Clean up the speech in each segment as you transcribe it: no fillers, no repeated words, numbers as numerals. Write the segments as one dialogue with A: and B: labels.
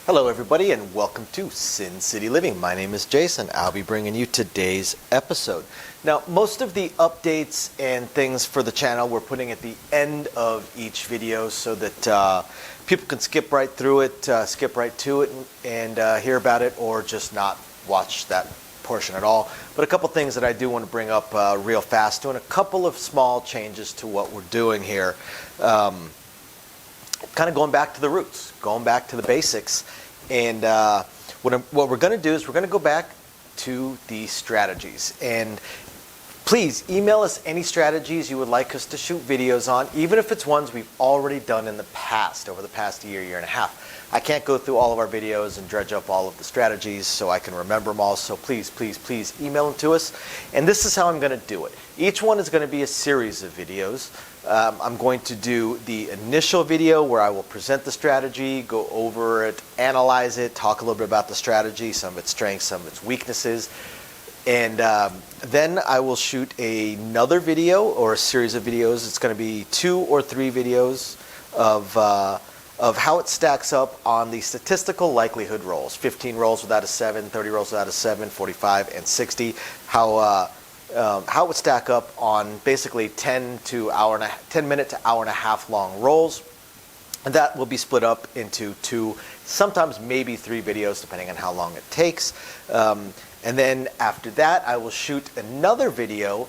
A: Hello everybody and welcome to Sin City Living. My name is Jason. I'll be bringing you today's episode. Now, most of the updates and things for the channel we're putting at the end of each video so that people can skip right through it, skip right to it and hear about it, or just not watch that portion at all. But a couple things that I do want to bring up real fast, doing a couple of small changes to what we're doing here. Kind of going back to the roots, going back to the basics. And what we're going to do is we're going to go back to the strategies. And please email us any strategies you would like us to shoot videos on, even if it's ones we've already done in the past, over the past year and a half. I can't go through all of our videos and dredge up all of the strategies so I can remember them all. So please, please, please email them to us. And this is how I'm going to do it. Each one is going to be a series of videos. I'm going to do the initial video where I will present the strategy, go over it, analyze it, talk a little bit about the strategy, some of its strengths, some of its weaknesses. And then I will shoot another video or a series of videos. It's going to be 2 or 3 videos of how it stacks up on the statistical likelihood rolls. 15 rolls without a 7, 30 rolls without a 7, 45, and 60. How it would stack up on basically 10 minute to hour and a half long rolls. And that will be split up into 2, sometimes maybe 3 videos, depending on how long it takes. And then after that, I will shoot another video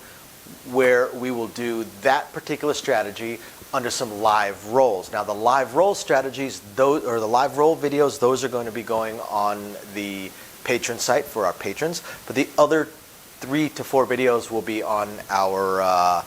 A: where we will do that particular strategy under some live rolls. Now, the live roll strategies, the live roll videos, those are going to be going on the patron site for our patrons. But the other 3 to 4 videos will be on our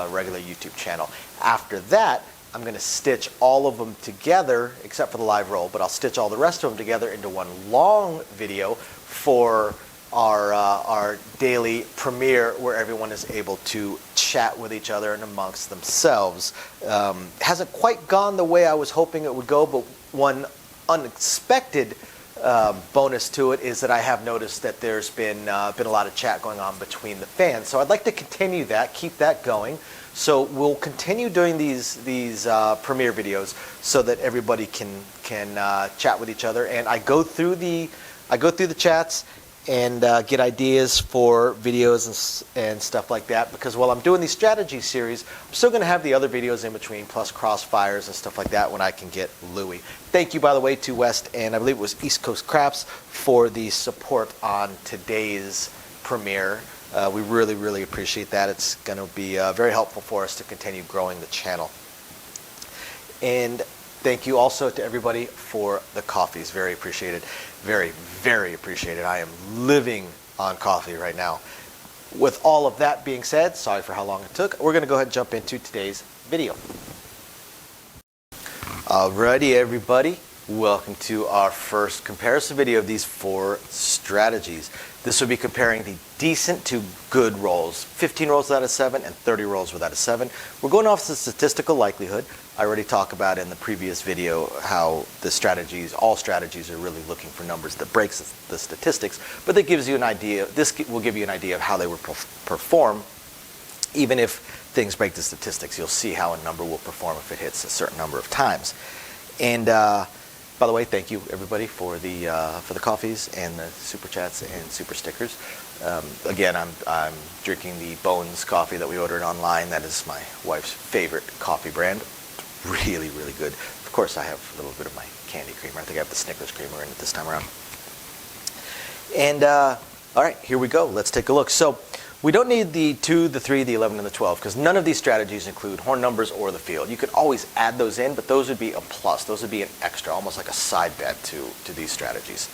A: regular YouTube channel. After that, I'm going to stitch all of them together, except for the live roll, but I'll stitch all the rest of them together into one long video for our daily premiere, where everyone is able to chat with each other and amongst themselves. Hasn't quite gone the way I was hoping it would go, but one unexpected bonus to it is that I have noticed that there's been a lot of chat going on between the fans. So I'd like to continue that, keep that going. So we'll continue doing these premiere videos so that everybody can chat with each other. And I go through the chats and get ideas for videos and stuff like that, because while I'm doing these strategy series, I'm still going to have the other videos in between, plus crossfires and stuff like that when I can get Louie. Thank you, by the way, to West and I believe it was East Coast Craps for the support on today's premiere. We really, really appreciate that. It's going to be very helpful for us to continue growing the channel. And thank you also to everybody for the coffees. Very appreciated. Very, very appreciated. I am living on coffee right now. With all of that being said, sorry for how long it took, we're going to go ahead and jump into today's video. Alrighty, everybody. Welcome to our first comparison video of these 4 strategies. This will be comparing the decent to good rolls, 15 rolls without a 7 and 30 rolls without a 7. We're going off the statistical likelihood. I already talked about in the previous video how the strategies, all strategies are really looking for numbers that breaks the statistics, but that gives you an idea, this will give you an idea of how they will perform. Even if things break the statistics, you'll see how a number will perform if it hits a certain number of times. And by the way, thank you everybody for the coffees and the super chats and super stickers. Again, I'm drinking the Bones coffee that we ordered online. That is my wife's favorite coffee brand. Really, really good. Of course, I have a little bit of my candy creamer. I think I have the Snickers creamer in it this time around. And all right, here we go. Let's take a look. So we don't need the 2, the 3, the 11, and the 12, because none of these strategies include horn numbers or the field. You could always add those in, but those would be a plus. Those would be an extra, almost like a side bet to these strategies.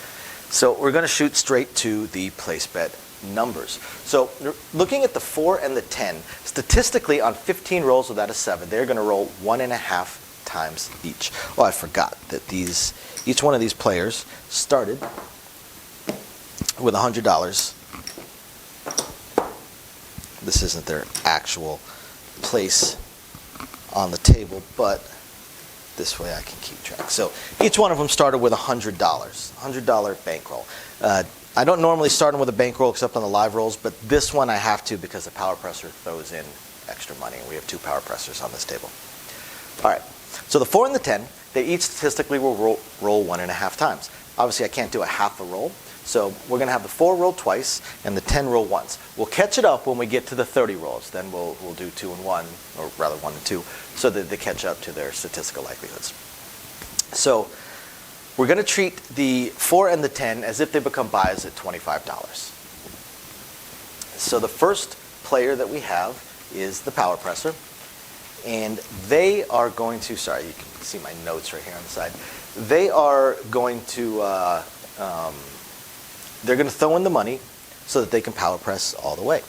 A: So we're going to shoot straight to the place bet numbers. So looking at the 4 and the 10, statistically on 15 rolls without a 7, they're going to roll 1.5 times each. Oh, I forgot that each one of these players started with $100. This isn't their actual place on the table, but this way I can keep track. So each one of them started with $100, $100 bankroll. I don't normally start them with a bankroll except on the live rolls, but this one I have to because the power presser throws in extra money, and we have 2 power pressers on this table. All right, so the 4 and the 10, they each statistically will roll 1.5 times. Obviously, I can't do a half a roll, so we're going to have the 4 roll twice and the 10 roll once. We'll catch it up when we get to the 30 rolls. Then we'll do 2 and 1, or rather 1 and 2, so that they catch up to their statistical likelihoods. So we're going to treat the 4 and the 10 as if they become buys at $25. So the first player that we have is the Power Presser. And they are going to, sorry, you can see my notes right here on the side. They are going to, they're going to throw in the money so that they can power press all the way.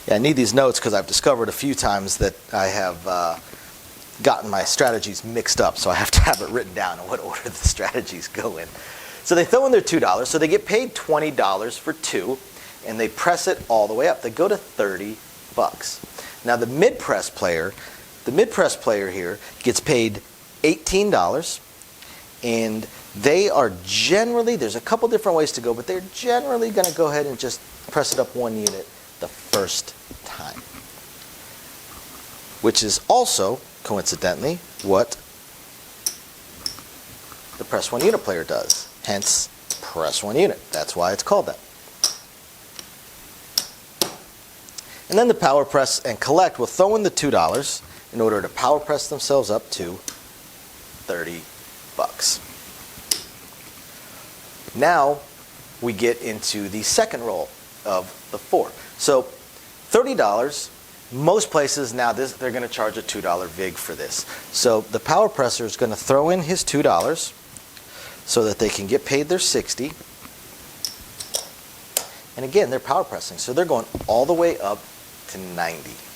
A: Yeah, I need these notes because I've discovered a few times that I have gotten my strategies mixed up, so I have to have it written down in what order the strategies go in. So they throw in their $2, so they get paid $20 for 2, and they press it all the way up. They go to $30. Now the mid-press player here gets paid $18, and they are generally, there's a couple different ways to go, but they're generally going to go ahead and just press it up 1 unit the first time, which is also, coincidentally, what the press 1 unit player does. Hence, press 1 unit. That's why it's called that. And then the Power Press and Collect will throw in the $2 in order to power press themselves up to $30. Now we get into the second roll of the 4. So $30, most places now they're going to charge a $2 vig for this. So the Power Presser is going to throw in his $2 so that they can get paid their $60. And again, they're power pressing, so they're going all the way up to $90.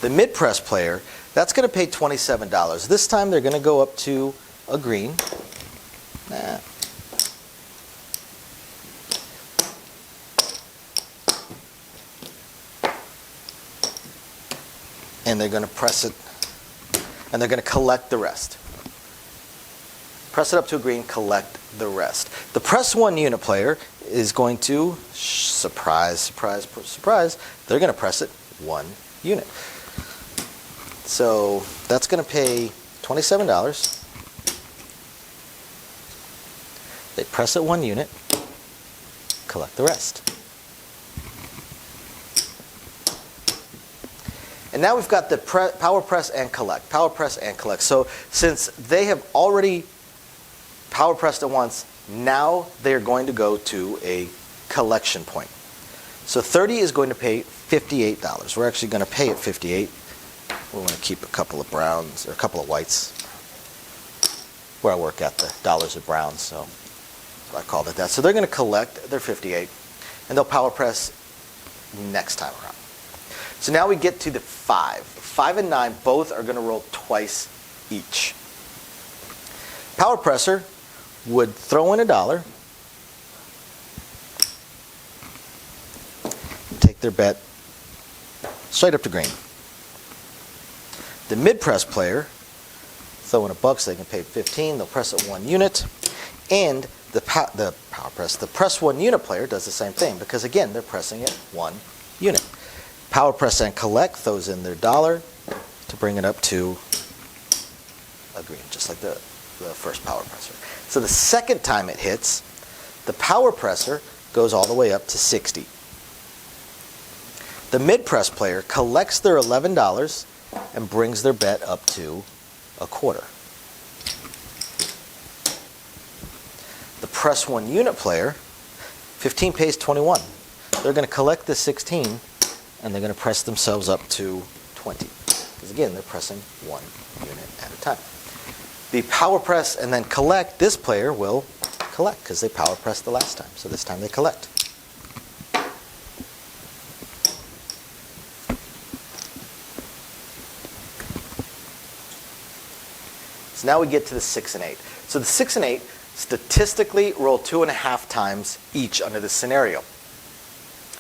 A: The mid-press player, that's going to pay $27. This time they're going to go up to a green. And they're going to press it, and they're going to collect the rest. Press it up to a green, collect the rest. The press 1 unit player is going to, surprise, surprise, surprise, they're going to press it 1 unit. So that's going to pay $27. They press it 1 unit, collect the rest. And now we've got the Power Press and Collect. Power Press and Collect. So since they have already power pressed it once, now they're going to go to a collection point. So 30 is going to pay $58. We're actually going to pay it $58. We're going to keep a couple of browns, or a couple of whites. Where I work at, the dollars are browns, so I called it that. So they're going to collect their $58, and they'll power press next time around. So now we get to the 5. 5 and 9 both are going to roll twice each. Power Presser would throw in $1, take their bet straight up to green. The mid-press player throw in $1 so they can pay 15. They'll press it 1 unit, and the press 1 unit player does the same thing because again they're pressing it 1 unit. Power Press and Collect throws in their $1 to bring it up to a green, just like the first Power Presser. So the second time it hits, the Power Presser goes all the way up to 60. The mid-press player collects their $11 and brings their bet up to a quarter. The press 1 unit player, 15 pays 21. They're going to collect the 16 and they're going to press themselves up to 20. Because again, they're pressing 1 unit at a time. The Power Press and then Collect, this player will collect because they power pressed the last time. So this time they collect. So now we get to the 6 and 8. So the 6 and 8 statistically roll 2.5 times each under this scenario.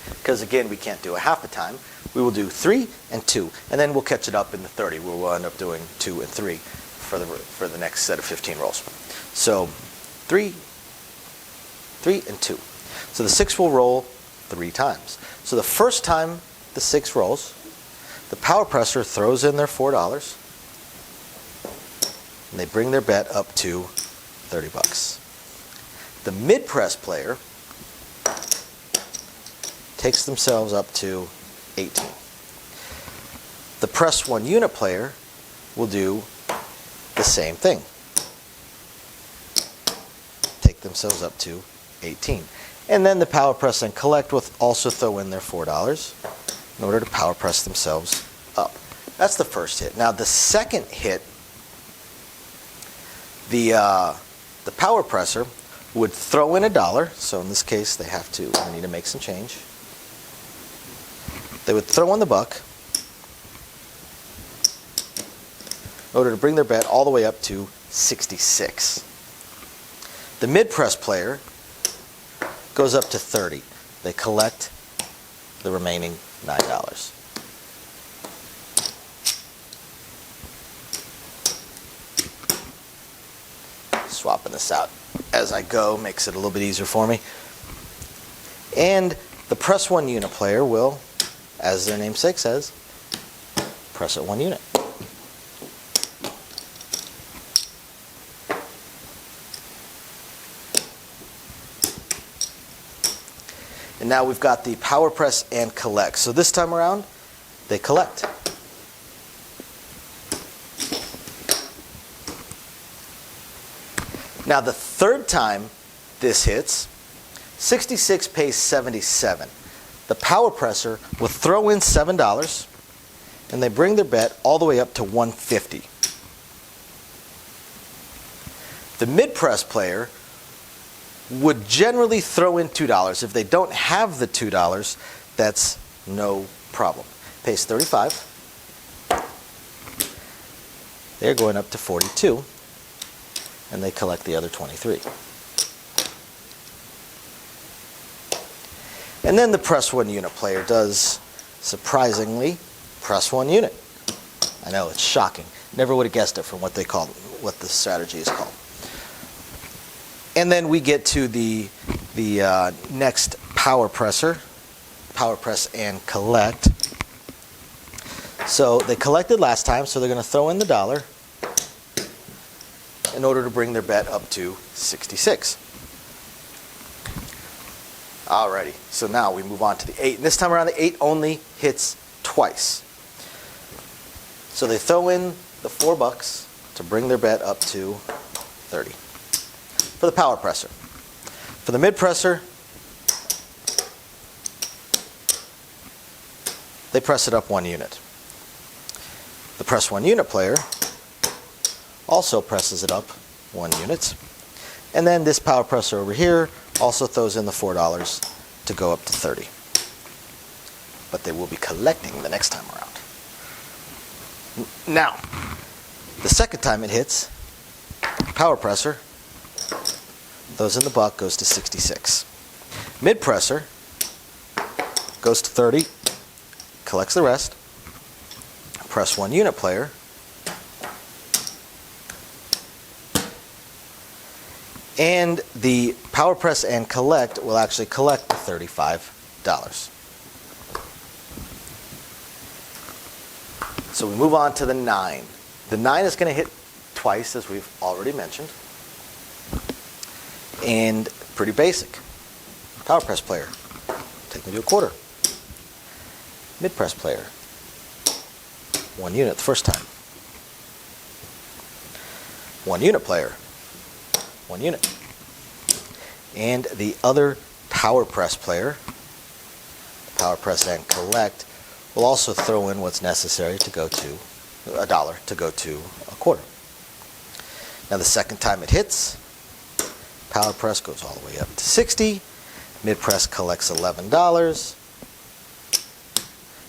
A: Because again, we can't do a half a time. We will do 3 and 2, and then we'll catch it up in the 30, where we'll end up doing 2 and 3 for the next set of 15 rolls. So 3, 3, and 2. So the 6 will roll 3 times. So the first time the 6 rolls, the Power Presser throws in their $4, and they bring their bet up to 30 bucks. The mid-press player takes themselves up to 18. The press 1 unit player will do the same thing. Take themselves up to 18. And then the power press and collect will also throw in their $4 in order to power press themselves up. That's the first hit. Now the second hit, the power presser would throw in $1. So in this case, they need to make some change. They would throw in the buck in order to bring their bet all the way up to 66. The mid-press player goes up to 30. They collect the remaining $9. Swapping this out as I go makes it a little bit easier for me. And the press 1 unit player will, as their namesake says, press at 1 unit. And now we've got the power press and collect. So this time around, they collect. Now the third time this hits, 66 pays 77. The power presser will throw in $7, and they bring their bet all the way up to 150. The mid-press player would generally throw in $2. If they don't have the $2, that's no problem. Pays 35. They're going up to 42, and they collect the other 23. And then the press 1 unit player does, surprisingly, press 1 unit. I know, it's shocking. Never would have guessed it from what the strategy is called. And then we get to the next power press and collect. So they collected last time, so they're going to throw in the $1 in order to bring their bet up to 66. Alrighty, so now we move on to the 8. And this time around, the 8 only hits twice. So they throw in the $4 to bring their bet up to 30. For the power presser. For the mid-presser, they press it up 1 unit. The press 1 unit player also presses it up 1 unit. And then this power presser over here also throws in the $4 to go up to 30. But they will be collecting the next time around. Now, the second time it hits, power presser throws in the buck, goes to 66. Mid-presser goes to 30, collects the rest. Press 1 unit player and the power press and collect will actually collect the $35. So we move on to the 9. The 9 is going to hit twice, as we've already mentioned. And pretty basic. Power press player, take me to a quarter. Mid press player, 1 unit the first time. 1 unit player, 1 unit. And the other power press player, power press and collect, will also throw in what's necessary to go to $1 to go to a quarter. Now the second time it hits, power press goes all the way up to 60. Mid press collects $11,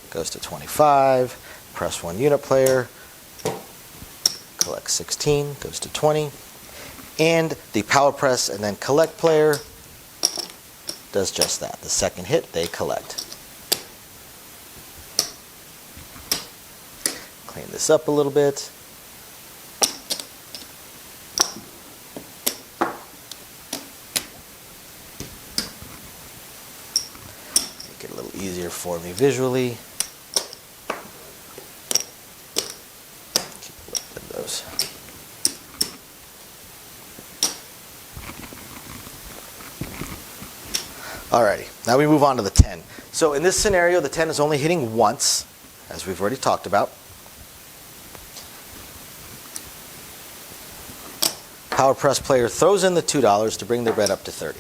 A: goes to 25. Press 1 unit player collects 16, goes to 20. And the power press and then collect player does just that. The second hit, they collect. Clean this up a little bit. Make it a little easier for me visually. Keep a little bit of those. Alrighty, now we move on to the 10. So in this scenario, the 10 is only hitting once, as we've already talked about. Power press player throws in the $2 to bring their bet up to 30.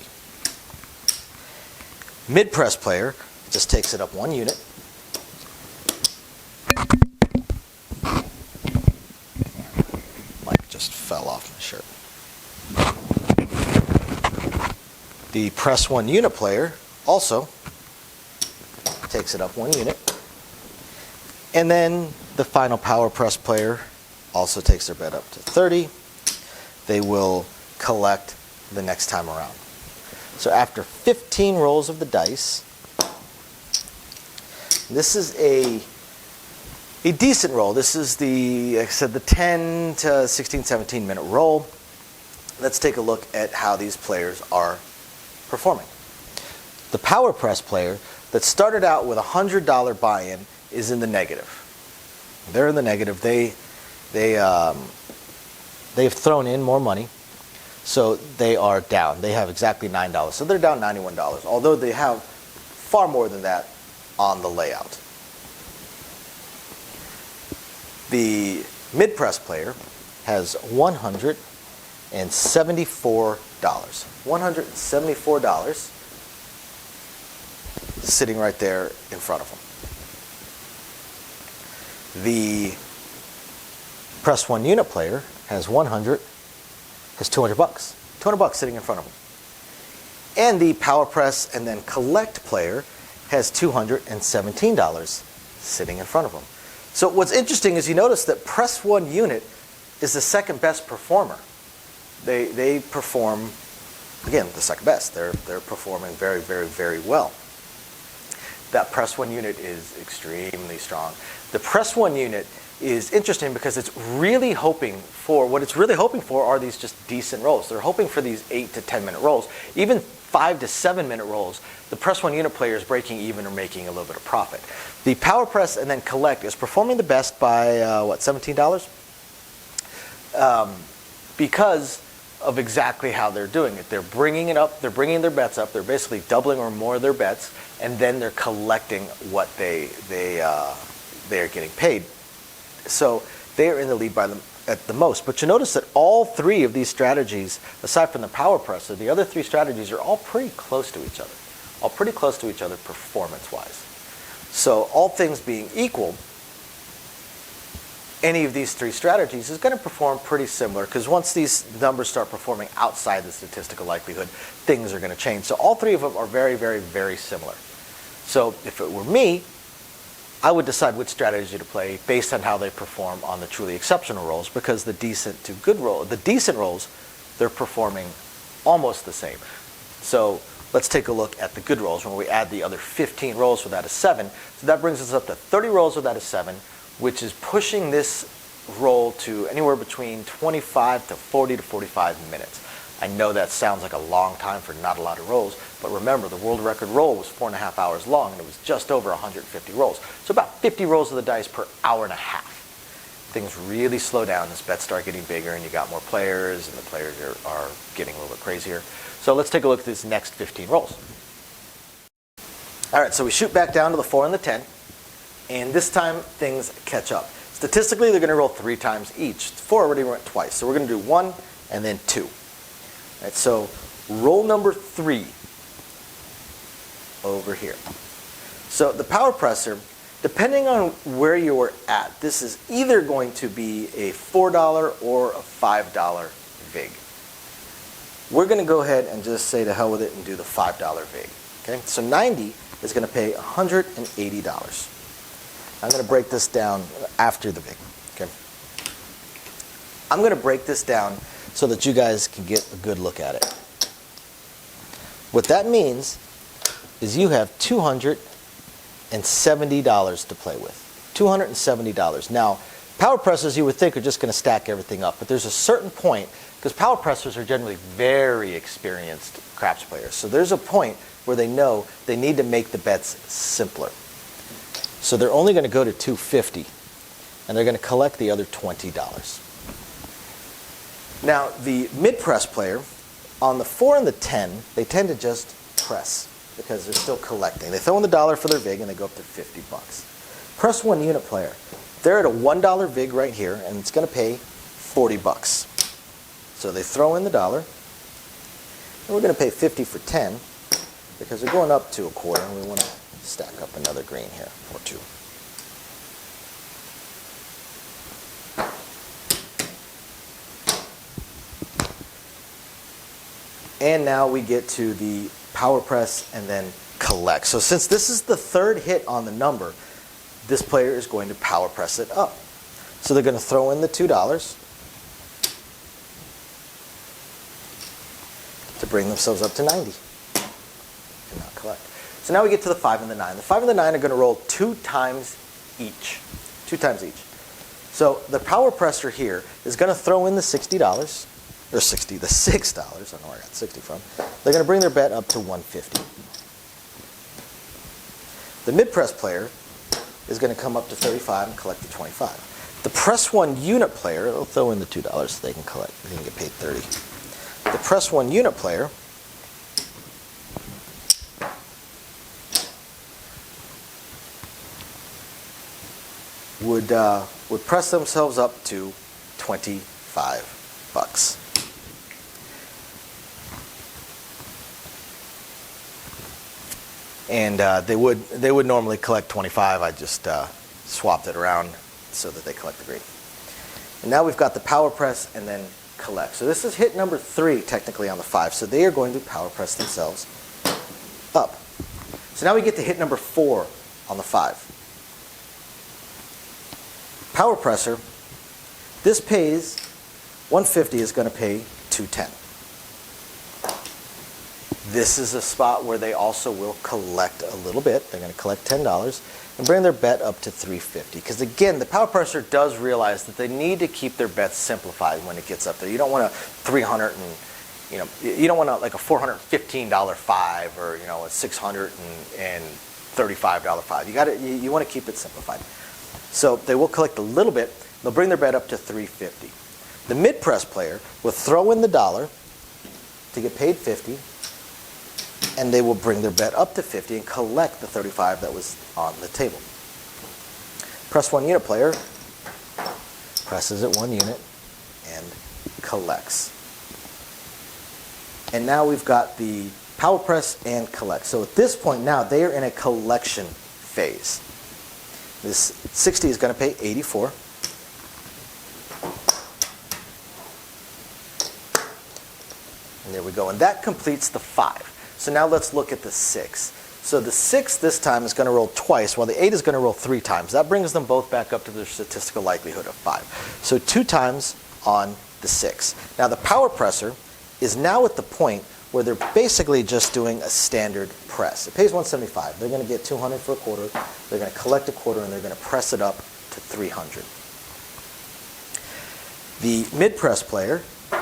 A: Mid press player just takes it up 1 unit. Mike just fell off my shirt. The press 1 unit player also takes it up 1 unit. And then the final power press player also takes their bet up to 30. They will collect the next time around. So after 15 rolls of the dice, this is a decent roll. This is the, like I said, the 10 to 16, 17 minute roll. Let's take a look at how these players are performing. The power press player that started out with a $100 buy-in is in the negative. They're in the negative. They've thrown in more money, so they are down. They have exactly $9, so they're down $91, although they have far more than that on the layout. The mid-press player has $174. $174 sitting right there in front of them. The press 1 unit player has 200 bucks. 200 bucks sitting in front of him. And the power press and then collect player has $217 sitting in front of him. So what's interesting is you notice that press 1 unit is the second best performer. They perform, again, the second best. They're performing very, very, very well. That press 1 unit is extremely strong. The press 1 unit is interesting because it's really hoping for, what it's really hoping for are these just decent rolls. They're hoping for these 8 to 10 minute rolls. Even 5 to 7 minute rolls, the press 1 unit player is breaking even or making a little bit of profit. The power press and then collect is performing the best by, $17? Because of exactly how they're doing it. They're bringing it up, they're bringing their bets up, they're basically doubling or more of their bets, and then they're collecting what they are getting paid. So they are in the lead by them at the most. But you notice that all 3 of these strategies, aside from the power presser, the other 3 strategies are all pretty close to each other. All pretty close to each other performance-wise. So all things being equal, any of these 3 strategies is going to perform pretty similar, because once these numbers start performing outside the statistical likelihood, things are going to change. So all 3 of them are very, very, very similar. So if it were me, I would decide which strategy to play based on how they perform on the truly exceptional rolls, because the decent to good roll, the decent rolls, they're performing almost the same. So let's take a look at the good rolls when we add the other 15 rolls without a 7. So that brings us up to 30 rolls without a 7, which is pushing this roll to anywhere between 25 to 40 to 45 minutes. I know that sounds like a long time for not a lot of rolls, but remember, the world record roll was 4.5 hours long, and it was just over 150 rolls. So about 50 rolls of the dice per hour and a half. Things really slow down as bets start getting bigger, and you got more players, and the players are getting a little bit crazier. So let's take a look at these next 15 rolls. All right, so we shoot back down to the 4 and the 10, and this time things catch up. Statistically, they're going to roll 3 times each. 4 already went twice, so we're going to do 1 and then 2. All right, so roll number 3 over here. So the power presser, depending on where you were at, this is either going to be a $4 or a $5 vig. We're going to go ahead and just say to hell with it and do the $5 vig. Okay, so 90 is going to pay $180. I'm going to break this down after the vig. Okay, I'm going to break this down so that you guys can get a good look at it. What that means is you have $270 to play with. $270. Now, power pressers you would think are just going to stack everything up, but there's a certain point, because power pressers are generally very experienced craps players. So there's a point where they know they need to make the bets simpler. So they're only going to go to $250, and they're going to collect the other $20. Now, the mid-press player, on the 4 and the 10, they tend to just press. because they're still collecting. They throw in the dollar for their VIG and they go up to 50 bucks. Press 1 unit player. They're at a $1 VIG right here and it's going to pay 40 bucks. So they throw in the dollar and we're going to pay 50 for 10 because they're going up to a quarter and we want to stack up another green here or two. And now we get to the power press and then collect. So since this is the third hit on the number, this player is going to power press it up. So they're going to throw in the $2 to bring themselves up to 90. And not collect. So now we get to the 5 and the 9. The 5 and the 9 are going to roll 2 times each. 2 times each. So the power presser here is going to throw in the $60. Or the $6. I don't know where I got 60 from. They're going to bring their bet up to 150. The mid-press player is going to come up to 35 and collect the 25. The press 1 unit player, they'll throw in the $2 so they can collect. They can get paid 30. The press 1 unit player would press themselves up to 25 bucks. And they would normally collect 25. I just swapped it around so that they collect the green. And now we've got the power press and then collect. So this is hit number 3 technically on the 5. So they are going to power press themselves up. So now we get to hit number 4 on the 5. Power presser. This pays 150 is going to pay 210. This is a spot where they also will collect a little bit. They're going to collect $10 and bring their bet up to 350. Because again, the power presser does realize that they need to keep their bets simplified when it gets up there. You don't want a $300 and you don't want like a $415 5 or a $635 5. You want to keep it simplified. So they will collect a little bit. They'll bring their bet up to 350. The mid press player will throw in the dollar to get paid 50. And they will bring their bet up to 50 and collect the 35 that was on the table. Press 1 unit player presses it 1 unit and collects. And now we've got the power press and collect. So at this point now they are in a collection phase. This 60 is going to pay 84. And there we go. And that completes the 5. So now let's look at the 6. So the 6 this time is going to roll twice, while the 8 is going to roll 3 times. That brings them both back up to their statistical likelihood of 5. So 2 times on the 6. Now the power presser is now at the point where they're basically just doing a standard press. It pays 175. They're going to get 200 for a quarter. They're going to collect a quarter, and they're going to press it up to 300. The mid-press player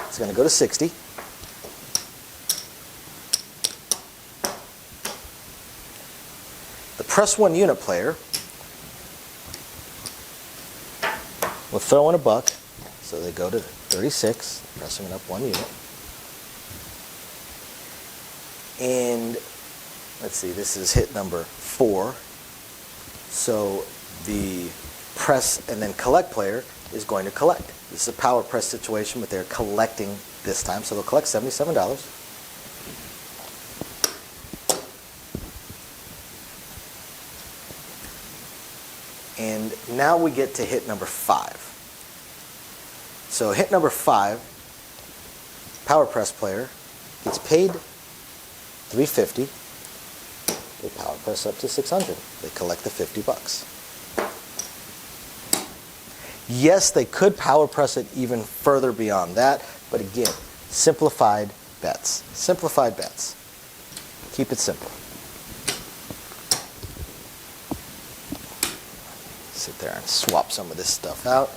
A: is going to go to 60. The press 1 unit player will throw in a buck, so they go to 36, pressing it up 1 unit. And let's see, this is hit number 4. So the press and then collect player is going to collect. This is a power press situation, but they're collecting this time, so they'll collect $77. And now we get to hit number 5. So hit number 5, power press player gets paid $350. They power press up to 600. They collect the 50 bucks. Yes, they could power press it even further beyond that, but again, simplified bets. Simplified bets. Keep it simple. Sit there and swap some of this stuff out.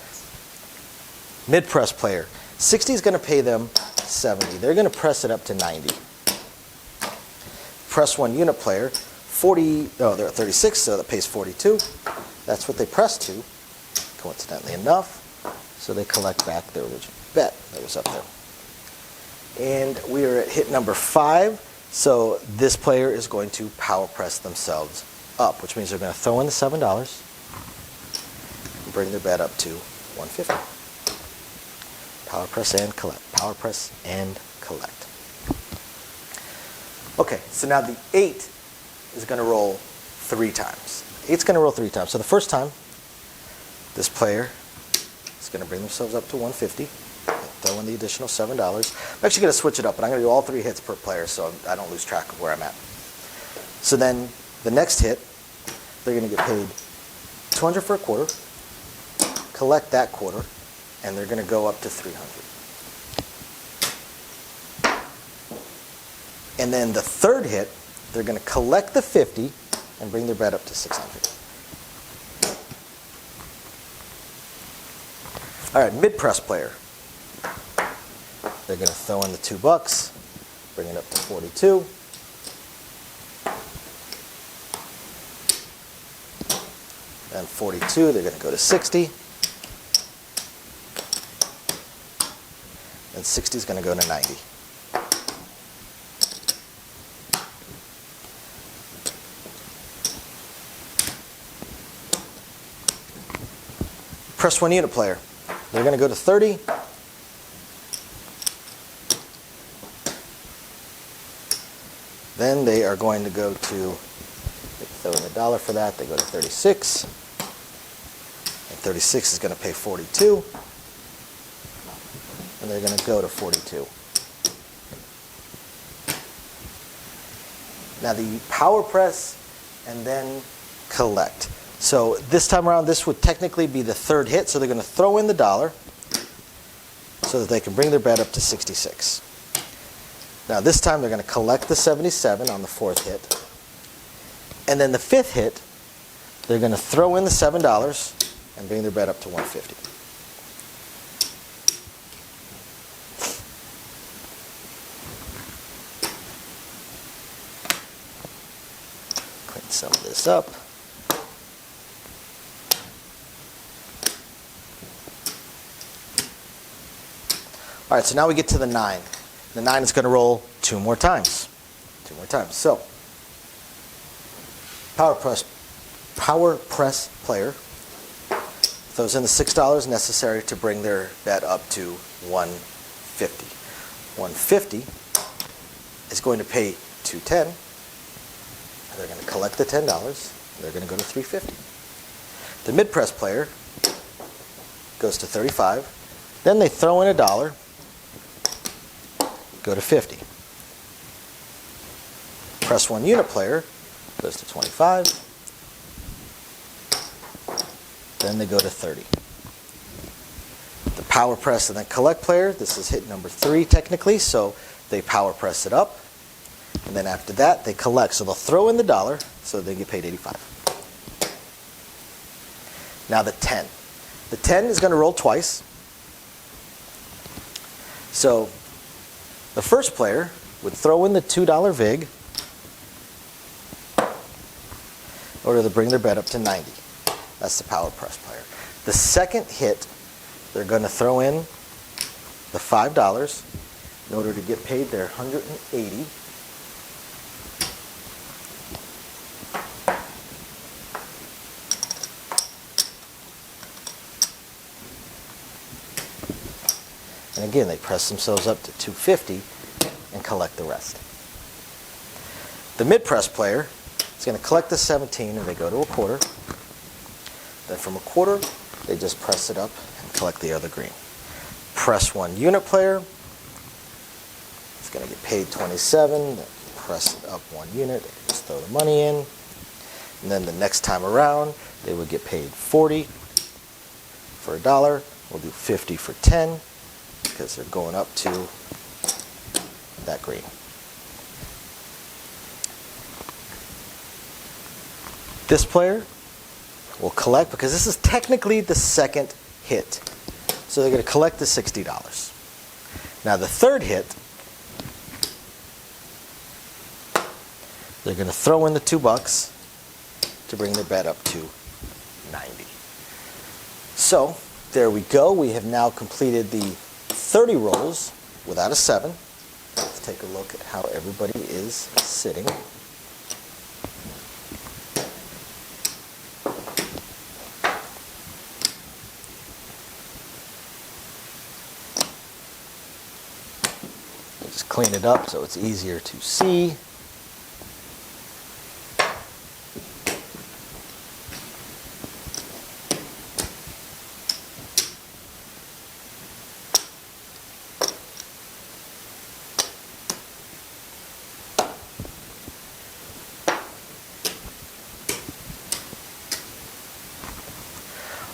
A: Mid-press player. 60 is going to pay them 70. They're going to press it up to 90. Press 1 unit player, they're at 36, so that pays 42. That's what they press to, coincidentally enough. So they collect back their original bet that was up there. And we are at hit number 5. So this player is going to power press themselves up, which means they're going to throw in the $7 and bring their bet up to 150. Power press and collect. Power press and collect. Okay, so now the 8 is going to roll 3 times. 8's going to roll 3 times. So the first time, this player is going to bring themselves up to 150. Throw in the additional $7. I'm actually going to switch it up, but I'm going to do all 3 hits per player so I don't lose track of where I'm at. So then the next hit, they're going to get paid $200 for a quarter, collect that quarter, and they're going to go up to $300. And then the third hit, they're going to collect the 50 and bring their bet up to $600. All right, mid-press player. They're going to throw in the $2, bring it up to 42. And 42, they're going to go to 60. And 60 is going to go to 90. Press 1 unit player. They're going to go to 30. Then they are going to go to, they throw in $1 for that, they go to 36. And 36 is going to pay 42. And they're going to go to 42. Now the power press and then collect. So this time around, this would technically be the third hit. So they're going to throw in the $1 so that they can bring their bet up to 66. Now this time they're going to collect the 77 on the fourth hit. And then the fifth hit, they're going to throw in the $7 and bring their bet up to 150. Clean some of this up. All right, so now we get to the 9. The 9 is going to roll 2 more times. 2 more times. So, power press player throws in the $6 necessary to bring their bet up to 150. 150 is going to pay $210. And they're going to collect the $10. They're going to go to 350. The mid-press player goes to 35. Then they throw in $1. Go to 50. Press 1 unit player goes to 25. Then they go to 30. The power press and then collect player, this is hit number 3 technically, so they power press it up. And then after that, they collect. So they'll throw in the $1 so they get paid 85. Now the 10. The 10 is going to roll twice. So the first player would throw in the $2 vig in order to bring their bet up to 90. That's the power press player. The second hit, they're going to throw in the $5 in order to get paid their 180. And again, they press themselves up to 250 and collect the rest. The mid-press player is going to collect the 17 and they go to a quarter. Then from a quarter, they just press it up and collect the other green. Press 1 unit player is going to get paid 27. They press it up 1 unit, they just throw the money in. And then the next time around, they would get paid 40 for $1. We'll do 50 for 10. Because they're going up to that green. This player will collect, because this is technically the second hit. So they're going to collect the $60. Now the third hit, they're going to throw in the $2 to bring their bet up to 90. So there we go. We have now completed the 30 rolls without a 7. Let's take a look at how everybody is sitting. Just clean it up so it's easier to see.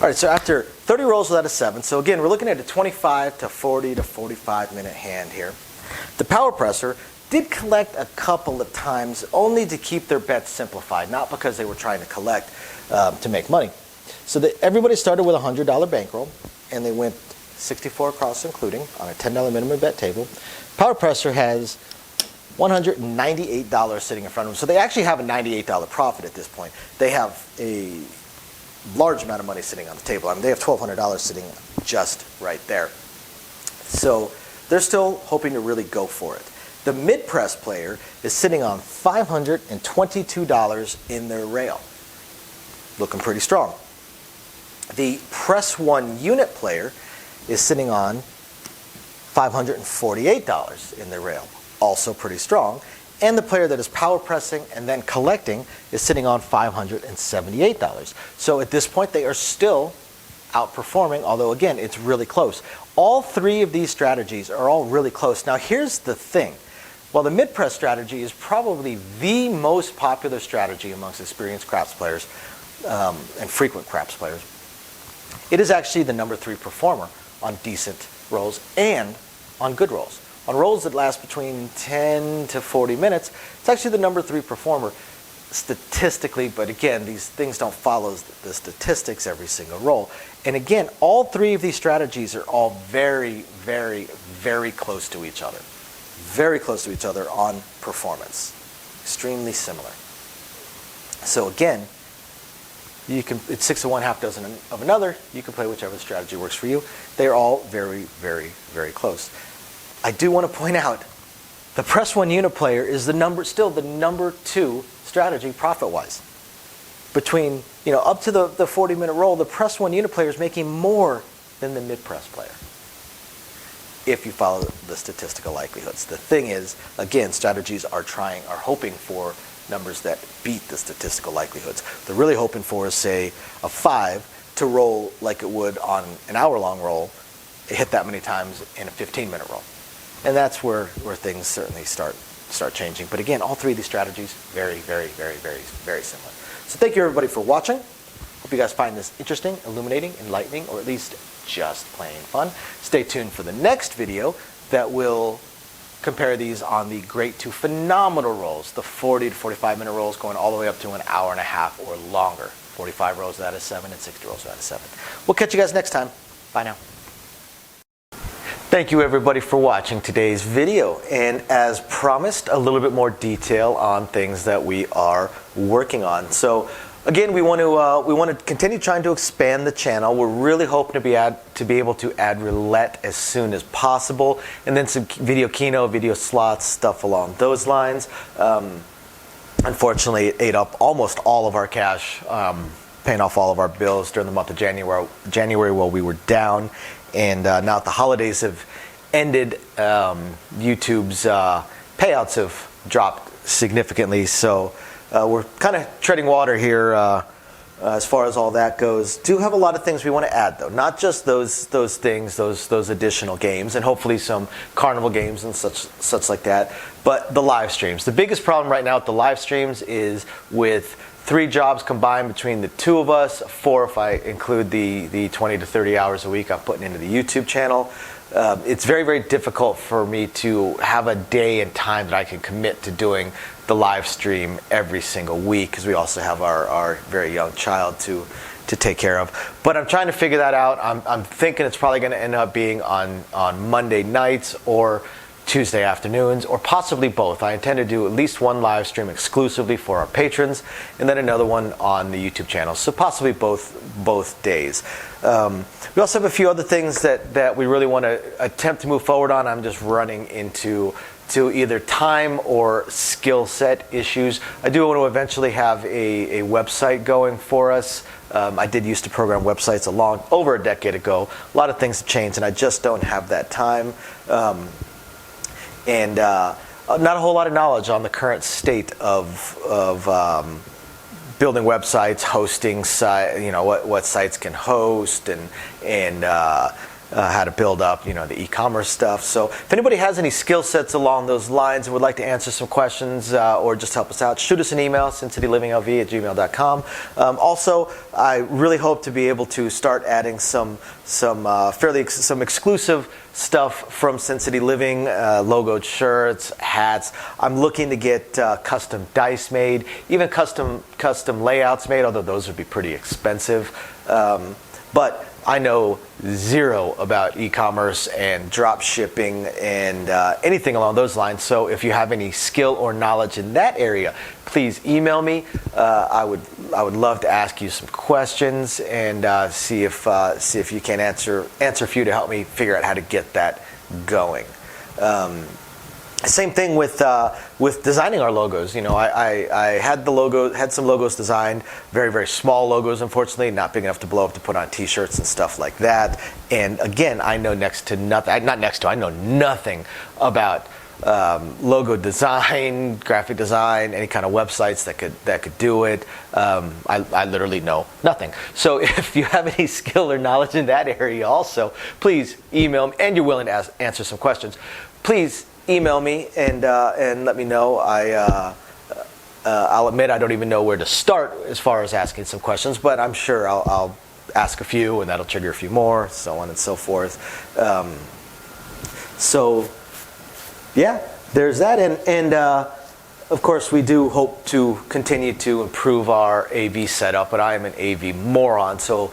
A: All right, so after 30 rolls without a 7, so again, we're looking at a 25 to 40 to 45 minute hand here. The power presser did collect a couple of times only to keep their bets simplified, not because they were trying to collect to make money. So everybody started with a $100 bankroll, and they went 64 across including on a $10 minimum bet table. Power presser has $198 sitting in front of them, so they actually have a $98 profit at this point. They have a large amount of money sitting on the table. I mean, they have $1,200 sitting just right there. So they're still hoping to really go for it. The mid-press player is sitting on $522 in their rail. Looking pretty strong. The press 1 unit player is sitting on $548 in their rail. Also pretty strong. And the player that is power pressing and then collecting is sitting on $578. So at this point, they are still outperforming, although again, it's really close. All three of these strategies are all really close. Now here's the thing. While the mid-press strategy is probably the most popular strategy amongst experienced craps players and frequent craps players, it is actually the number 3 performer on decent rolls and on good rolls. On rolls that last between 10 to 40 minutes, it's actually the number 3 performer statistically, but again, these things don't follow the statistics every single roll. And again, all three of these strategies are all very, very, very close to each other. Very close to each other on performance. Extremely similar. So again, you can, it's 6 of one, half dozen of another. You can play whichever strategy works for you. They're all very, very, very close. I do want to point out, the press 1 unit player is still the number 2 strategy profit-wise. Between, up to the 40-minute roll, the press 1 unit player is making more than the mid-press player, if you follow the statistical likelihoods. The thing is, again, strategies are hoping for numbers that beat the statistical likelihoods. They're really hoping for is, say, a 5 to roll like it would on an hour-long roll, hit that many times in a 15-minute roll. And that's where things certainly start changing. But again, all three of these strategies, very, very, very, very, very similar. So thank you, everybody, for watching. Hope you guys find this interesting, illuminating, enlightening, or at least just plain fun. Stay tuned for the next video that will compare these on the great to phenomenal rolls, the 40 to 45-minute rolls going all the way up to an hour and a half or longer. 45 rolls out of 7 and 60 rolls out of 7. We'll catch you guys next time. Bye now. Thank you, everybody, for watching today's video. And as promised, a little bit more detail on things that we are working on. So again, we want to continue trying to expand the channel. We're really hoping to be able to add roulette as soon as possible, and then some video keno, video slots, stuff along those lines. Unfortunately, it ate up almost all of our cash, paying off all of our bills during the month of January while we were down. And now that the holidays have ended, YouTube's payouts have dropped significantly. So we're kind of treading water here as far as all that goes. Do have a lot of things we want to add, though. Not just those things, those additional games, and hopefully some carnival games and such like that. But the live streams. The biggest problem right now with the live streams is with 3 jobs combined between the 2 of us, 4 if I include the 20 to 30 hours a week I'm putting into the YouTube channel. It's very, very difficult for me to have a day and time that I can commit to doing the live stream every single week, because we also have our very young child to take care of. But I'm trying to figure that out. I'm thinking it's probably going to end up being on Monday nights or Tuesday afternoons, or possibly both. I intend to do at least one live stream exclusively for our patrons, and then another one on the YouTube channel. So possibly both days. We also have a few other things that we really want to attempt to move forward on. I'm just running into either time or skill set issues. I do want to eventually have a website going for us. I did used to program websites over a decade ago. A lot of things have changed, and I just don't have that time. And not a whole lot of knowledge on the current state of building websites, hosting what sites can host, and how to build up the e-commerce stuff. So if anybody has any skill sets along those lines and would like to answer some questions or just help us out, shoot us an email, sincitylivingLV@gmail.com. Also, I really hope to be able to start adding some exclusive stuff from Sin City Living, logoed shirts, hats. I'm looking to get custom dice made, even custom layouts made, although those would be pretty expensive. But I know zero about e-commerce and drop shipping and anything along those lines. So if you have any skill or knowledge in that area, please email me. I would love to ask you some questions and see if you can answer a few to help me figure out how to get that going. Same thing with designing our logos. I had some logos designed, very, very small logos, unfortunately, not big enough to blow up to put on t-shirts and stuff like that. And again, I know I know nothing about logo design, graphic design, any kind of websites that could do it. I literally know nothing. So if you have any skill or knowledge in that area also, please email me, and you're willing to answer some questions, please email me and let me know. I'll admit I don't even know where to start as far as asking some questions, but I'm sure I'll ask a few, and that'll trigger a few more, so on and so forth. So yeah, there's that, and of course we do hope to continue to improve our AV setup, but I am an AV moron, so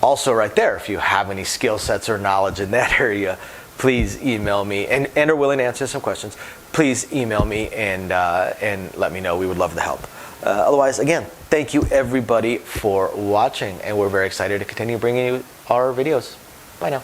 A: also right there, if you have any skill sets or knowledge in that area, please email me, and are willing to answer some questions. Please email me and let me know. We would love to help. Otherwise, again, thank you everybody for watching, and we're very excited to continue bringing you our videos. Bye now.